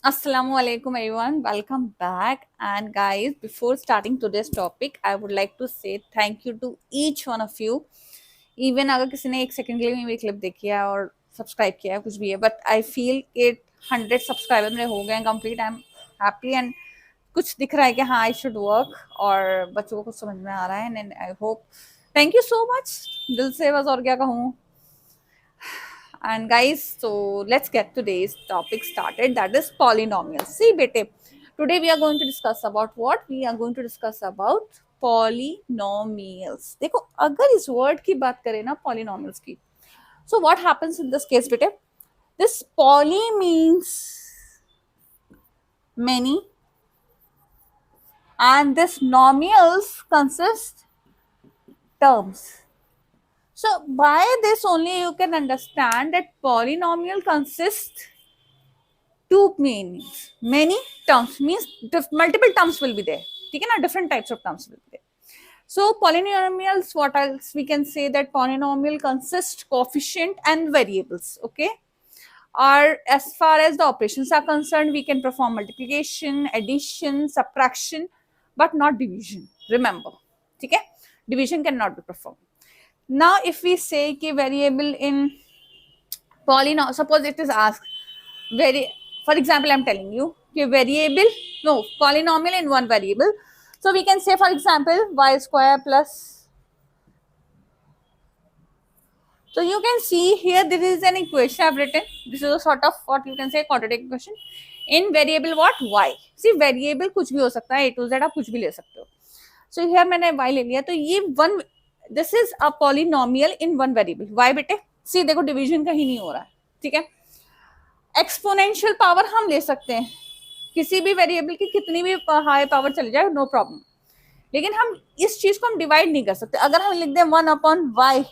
Assalamualaikum everyone, welcome back. And guys, before starting today's topic, I would like to say thank you to each one of you. Even अगर किसी ने 1 second के लिए मेरी clip देखी है और सब्सक्राइब किया है कुछ भी है, but I feel it 100 subscriber मेरे हो गए हैं complete. I am happy and कुछ दिख रहा है कि हाँ आई शुड वर्क और बच्चों को कुछ समझ में आ रहा है. And I hope thank you so much दिल से, बस और क्या कहूँ. And guys, so let's get today's topic started, that is polynomials. See bete, today we are going to discuss about what? We are going to discuss about polynomials. देखो अगर इस word की बात करें ना polynomials की, so what happens in this case bete? This poly means many and this nomials consist terms. So by this only you can understand that polynomial consists two meanings. Many terms means multiple terms will be there. ठीक है ना, different types of terms will be there. So polynomials, what else we can say, that polynomial consists coefficient and variables. Okay, or as far as the operations are concerned, we can perform multiplication, addition, subtraction, but not division. Remember, ठीक है, division cannot be performed. Now if we say कि variable in polynomial, suppose it is asked for example I'm telling you कि variable, no, polynomial in one variable, so we can say for example y square plus, so you can see here there is an equation I've written. This is a sort of what you can say quadratic equation in variable what? Y. See variable कुछ भी हो सकता है, a to z आप कुछ भी ले सकते हो. So here मैंने y ले लिया, तो ये one, this is a polynomial in one variable. y बेटे, see देखो division कहीं नहीं हो रहा है, ठीक है. एक्सपोनेंशियल पावर हम ले सकते हैं, किसी भी वेरिएबल की कितनी भी हाई पावर चली जाए, नो प्रॉब्लम. लेकिन हम इस चीज को हम डिवाइड नहीं कर सकते. अगर हम लिख दें 1/y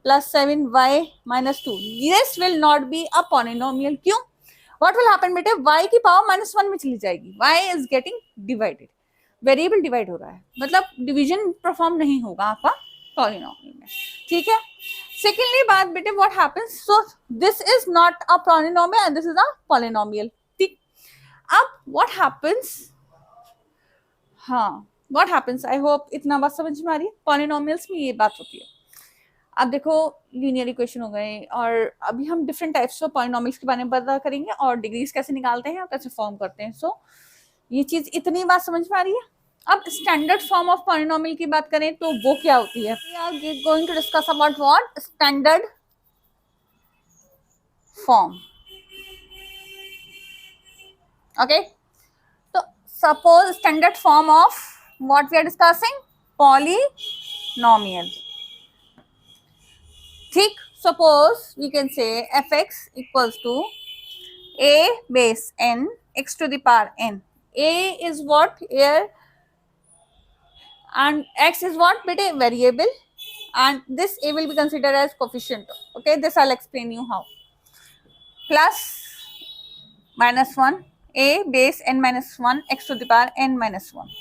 plus 7y minus 2, this will not be a polynomial. क्यों? What will happen बेटे, y की पावर -1 में चली जाएगी, y is getting divided, variable divide हो रहा है, मतलब डिवीजन परफॉर्म नहीं होगा आपका पॉलिनोमियल में, ठीक है. सेकेंडली बात बेटे, what happens, so this is not a polynomial and this is a polynomial, ठीक. अब व्हाट हैपेंस, हाँ व्हाट हैपेंस, आई होप इतना बात समझ में आ रही है. पॉलिनोमियल्स में ये बात होती है. अब देखो लीनियर इक्वेशन हो गए, और अभी हम डिफरेंट टाइप्स ऑफ पॉलिनोमियल्स के बारे में पता करेंगे और डिग्रीज कैसे निकालते हैं और कैसे फॉर्म करते हैं. सो ये चीज इतनी बात समझ में आ रही है. अब स्टैंडर्ड फॉर्म ऑफ पॉलिनोमियल की बात करें तो वो क्या होती है. We are going to discuss about what? Standard form. Okay, तो suppose standard form of what we are discussing, polynomial, ठीक. Suppose we can say fx equals to a base n x to the power n. a is what here and x is what beta variable, and this a will be considered as coefficient. Okay, this I'll explain you how. Plus -1 a base n minus 1 x to the power n minus 1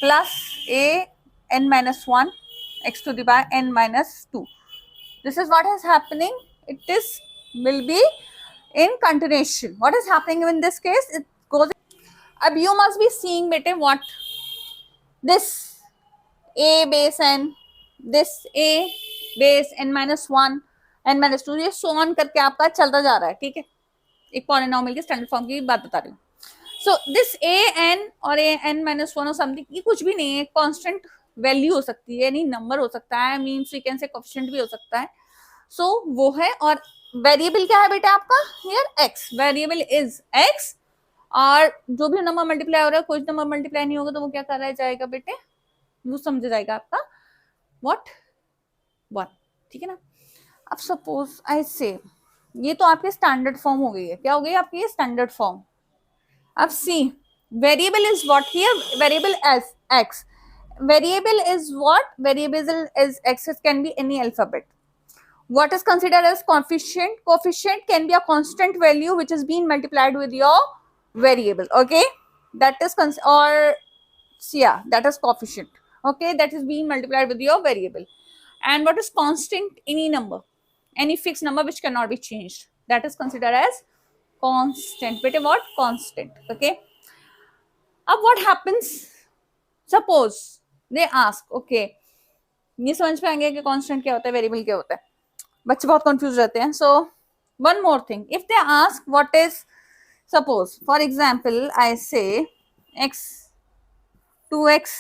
plus a n minus 1 x to the power n minus 2. This is what is happening. It is will be in continuation. What is happening in this case? It goes. Ab you must be seeing bete what? This a base n, this a base n minus 1 n minus 2, ये so on करके आपका चलता जा रहा है, ठीक है. एक पॉलिनोमियल के स्टैंडर्ड फॉर्म की बात बता रही हूँ. सो दिस a n और a n minus 1 और समथिंग, ये कुछ भी नहीं है, कांस्टेंट वैल्यू हो सकती है, नहीं नंबर हो सकता है, means we can say coefficient भी हो सकता है. सो वो है. और वेरिएबल क्या है बेटा आपका here? x. Variable is x, और जो भी नंबर मल्टीप्लाई हो रहा है, कोई नंबर मल्टीप्लाई नहीं होगा तो वो क्या कर रहा जाएगा बेटे, वो समझ जाएगा आपका व्हाट 1, ठीक है ना. अब सपोज आई से, ये तो आपके स्टैंडर्ड फॉर्म हो गई है. क्या हो गई आपकी स्टैंडर्ड फॉर्म. अब see variable is what here, variable as x. Variable is what, variable is x, can be any alphabet. What is considered as coefficient? Coefficient can be a constant value which is being multiplied with your variable. Okay, that is or yeah, that is coefficient. Okay, that is being multiplied with your variable. And what is constant? Any number, any fixed number which cannot be changed, that is considered as constant बेटे, what, constant. Okay, अब what happens, suppose they ask, okay, ये समझ में आ गया कि constant क्या होता है, वेरिएबल क्या होता है. बच्चे बहुत कंफ्यूज रहते हैं. So one more thing, if they ask what is, suppose for example I से x 2x,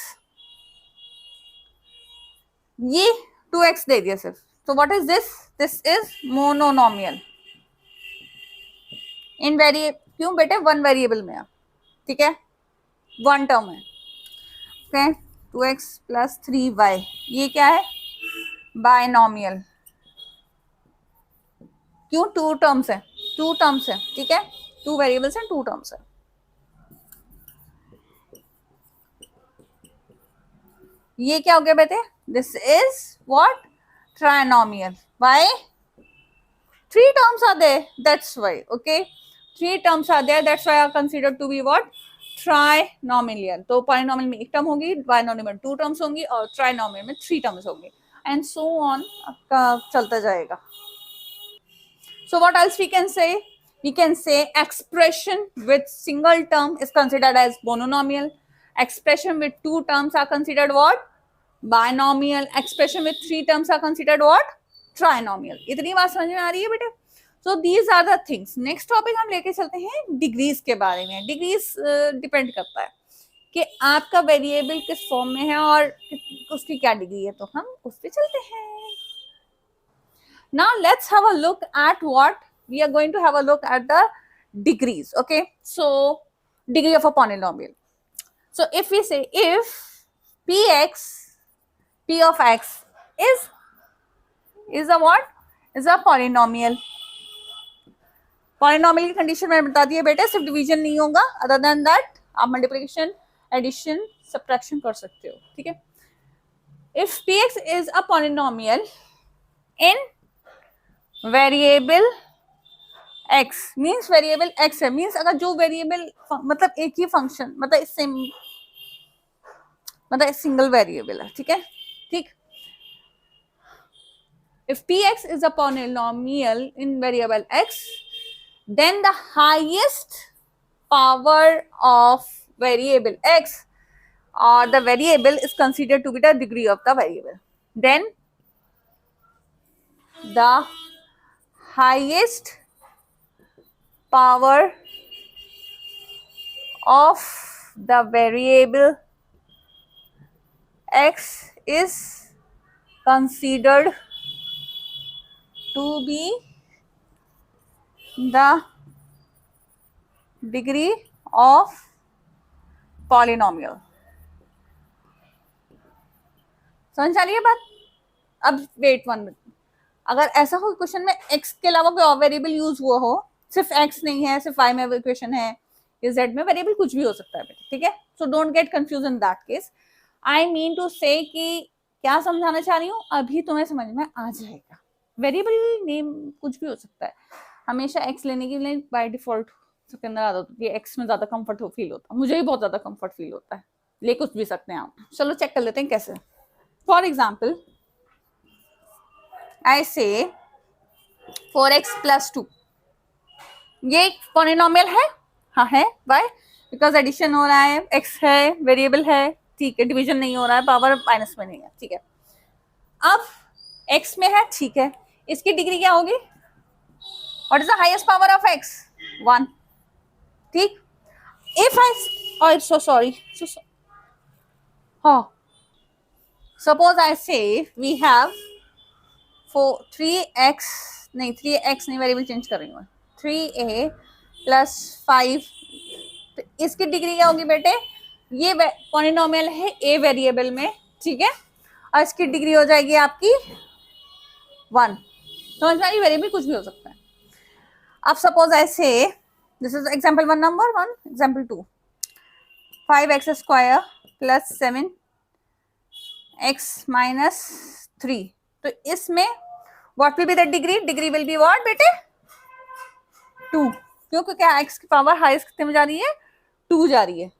ये 2x दे दिया सिर्फ, तो what is this, this is monomial in variable. क्यों बेटे, वन वेरिएबल में है, ठीक है, वन टर्म है. ओके, 2x प्लस 3y, ये क्या है, बायनोमियल. क्यों, टू टर्म्स है, टू टर्म्स है, ठीक है, टू वेरिएबल्स हैं, टू टर्म्स है. ये क्या हो गया बेटे, this is what, trinomial. Why, three terms are there, that's why. Okay, three terms are there, that's why are considered to be what, trinomial. तो polynomial में एक टर्म होगी, binomial में टू टर्म्स होंगी, और trinomial में थ्री टर्म्स होंगी, and so on आपका चलता जाएगा. So what else we can say, we can say expression with single term is considered as monomial, expression with two terms are considered what, binomial, expression with three terms are considered what, trinomial. इतनी बात समझ में आ रही है बेटे. So these are the things. Next topic हम लेके चलते हैं डिग्रीज के बारे में. डिग्रीज डिपेंड करता है कि आपका वेरिएबल किस फॉर्म में है और उसकी क्या डिग्री है, तो हम उस पे चलते हैं. Now let's have a look at what we are going to have a look at the degrees. Okay, so degree of a polynomial. So if we say if p of x is a what, is a polynomial. Polynomial की condition मैंने बता दी है बेटे, सिर्फ division नहीं होगा, other than that आप मल्टीप्लिकेशन, एडिशन, सब्ट्रैक्शन कर सकते हो, ठीक है. If px is a polynomial in variable x, means variable x है, मींस अगर जो वेरिएबल मतलब एक ही फंक्शन, मतलब सेम, मतलब सिंगल वेरिएबल है, ठीक है, ठीक. If px is a polynomial in variable x, then the highest power of variable x or the variable is considered to be the degree of the variable. Then the highest power of the variable x is considered to be the degree of polynomial. समझ आ रही है बात. अब wait one minute, अगर ऐसा हो question में x के अलावा कोई और वेरिएबल यूज हुआ हो, सिर्फ x नहीं है, सिर्फ y में इक्वेशन है, या z में वेरिएबल कुछ भी हो सकता है, ठीक है. So don't get confuse in that case. I mean to say कि क्या समझाना चाह रही हूँ, अभी तुम्हें समझ में आ जाएगा. वेरिएबल नेम कुछ भी हो सकता है, हमेशा x लेने के लिए बाय डिफॉल्ट सबके अंदर आदत होती है, x में ज्यादा कंफर्ट फील होता है, मुझे भी बहुत ज्यादा कंफर्ट फील होता है, ले कुछ भी सकते हैं आप. चलो चेक कर लेते हैं कैसे. फॉर एग्जाम्पल आई से 4x प्लस 2, ये एक पॉलिनोमियल है, हाँ है, वाई, बिकॉज एडिशन हो रहा है, x है, वेरिएबल है, ठीक है, डिवीजन नहीं हो रहा है, पावर माइनस में नहीं है, ठीक है. अब x में है, ठीक है, इसकी डिग्री क्या होगी, what is the highest power of x, 1, ठीक. इफ आई सो सॉरी, हाँ, सपोज आई से वी हैव 3x नहीं, 3x नहीं, वेरिएबल चेंज कर रही हूँ, 3a प्लस 5, तो इसकी डिग्री क्या होगी बेटे, ये पॉलिनोमियल है a वेरिएबल में, ठीक है, और इसकी डिग्री हो जाएगी आपकी 1. समझ में आई, वेरिएबल कुछ भी हो सकता है. अब सपोज आई से this is example 1 number 1, example 2, 5x square plus 7x minus 3, तो इसमें what will be the degree, degree will be what बेटे, 2. क्यों, क्योंकि x की पावर हाईएस्ट कितने में जा रही है, 2 जा रही है.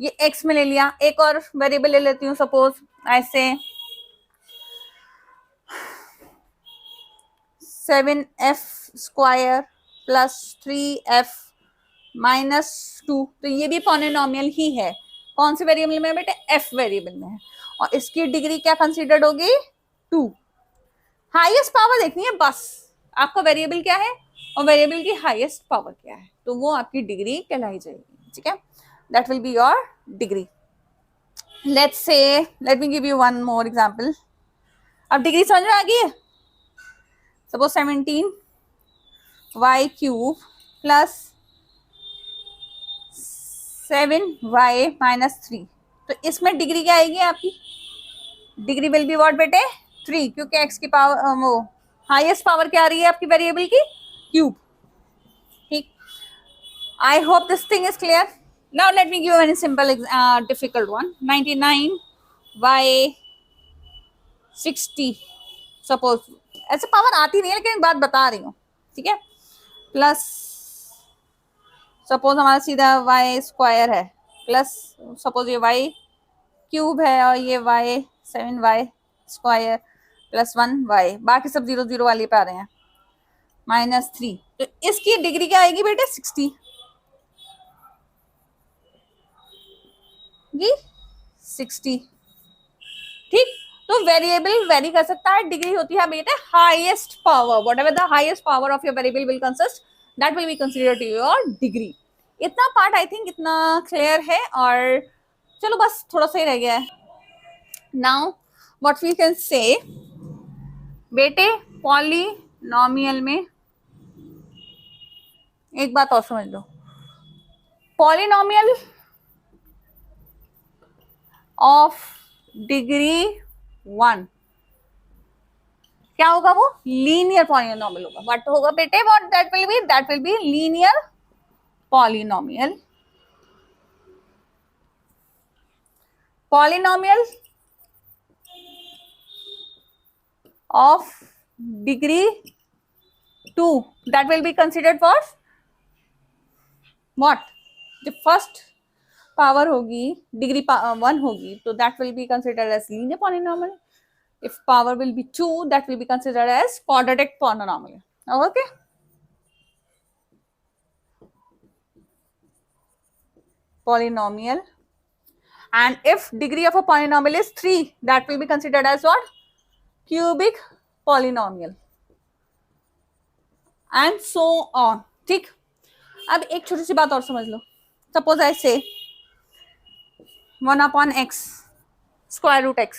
ये x में ले लिया. एक और वेरिएबल ले लेती हूँ, सपोज ऐसे 7f square plus 3f minus 2, तो ये भी पॉलिनोमियल ही है। कौन से वेरिएबल में बेटे? f वेरिएबल में है, और इसकी डिग्री क्या कंसीडर्ड होगी? 2। हाईएस्ट पावर देखनी है बस, आपका वेरिएबल क्या है और वेरिएबल की हाईएस्ट पावर क्या है, तो वो आपकी डिग्री कहलाई जाएगी। ठीक है, that will be your degree. Let's say, let me give you one more example. अब डिग्री समझ में आ गई है? Suppose 17y cube plus 7y minus 3, तो इसमें डिग्री क्या आएगी आपकी? डिग्री विल बी व्हाट बेटे? 3, क्योंकि x की पावर वो हाईएस्ट पावर क्या आ रही है आपकी वेरिएबल की? क्यूब। ठीक, I hope this thing is clear. Now let me give very simple difficult one. 99y 60, suppose, ऐसे पावर आती नहीं है लेकिन एक बात बता रही हूँ। ठीक है, प्लस सपोज हमारा सीधा y स्क्वायर है, प्लस सपोज ये y क्यूब है और ये y 7y square plus 1y, बाकी सब 0 0 वाले पे आ रहे हैं, माइनस 3, तो इसकी डिग्री क्या आएगी बेटे? 60 जी, 60। ठीक, तो वेरिएबल वेरी कर सकता है, डिग्री होती है बेटे highest power, whatever the highest power of your variable will consist, that will be considered to your degree. इतना पार्ट आई थिंक इतना क्लियर है, और चलो बस थोड़ा सा ही रह गया है। नाउ व्हाट वी कैन से बेटे, पॉलिनोमियल में एक बात और समझ लो, पॉलिनोमियल ऑफ डिग्री 1 क्या होगा? वो लीनियर पॉलिनोमियल होगा। व्हाट होगा बेटे? What that will B? That will be linear polynomial. Polynomial of degree 2, that will be considered for what? जो फर्स्ट पावर होगी डिग्री 1 होगी, तो that will be considered as linear polynomial. If power will be 2, that will be considered as quadratic polynomial. Okay, polynomial. And if degree of a polynomial is 3, that will be considered as what? Cubic polynomial. And so on. ठीक, अब एक छोटी सी बात और समझ लो। Suppose I say 1/x square root x,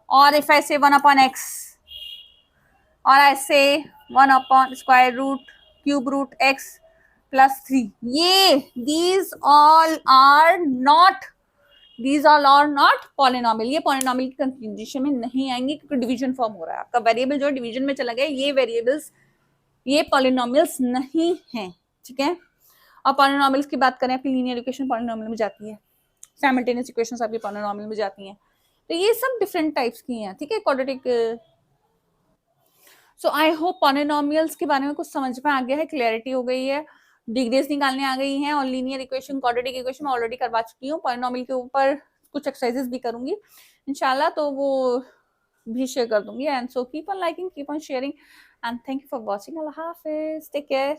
और if I say 1/x, और I say 1 square root cube root x plus 3, ये these all are not polynomial. ये पॉलिनोमियल की कंडीशन में नहीं आएंगे क्योंकि डिवीजन फॉर्म हो रहा है, आपका वेरिएबल जो डिवीजन में चला गया, ये वेरिएबल्स ये पॉलिनोमियल्स नहीं हैं। ठीक है, और पॉलिनोमियल्स की बात करें, आपकी लीनियर इक्वेशन पॉलिनोमियल में जाती है, साइमल्टेनियस इक्वेशंस आपकी पॉलिनोमियल में जाती हैं, तो ये सब डिफरेंट टाइप्स की हैं। ठीक है, quadratic. So I hope polynomials के बारे में कुछ समझ में आ गया है, क्लैरिटी हो गई है, डिग्रीज निकालने आ गई हैं, और लीनियर इक्वेशन क्वाड्रेटिक इक्वेशन मैं ऑलरेडी करवा चुकी हूँ। पॉलिनोमियल के ऊपर कुछ एक्सरसाइजेस भी करूंगी इंशाल्लाह, तो वो भी शेयर कर दूंगी। And so keep on liking, keep on sharing, and thank you for watching. Allah Hafiz, take care.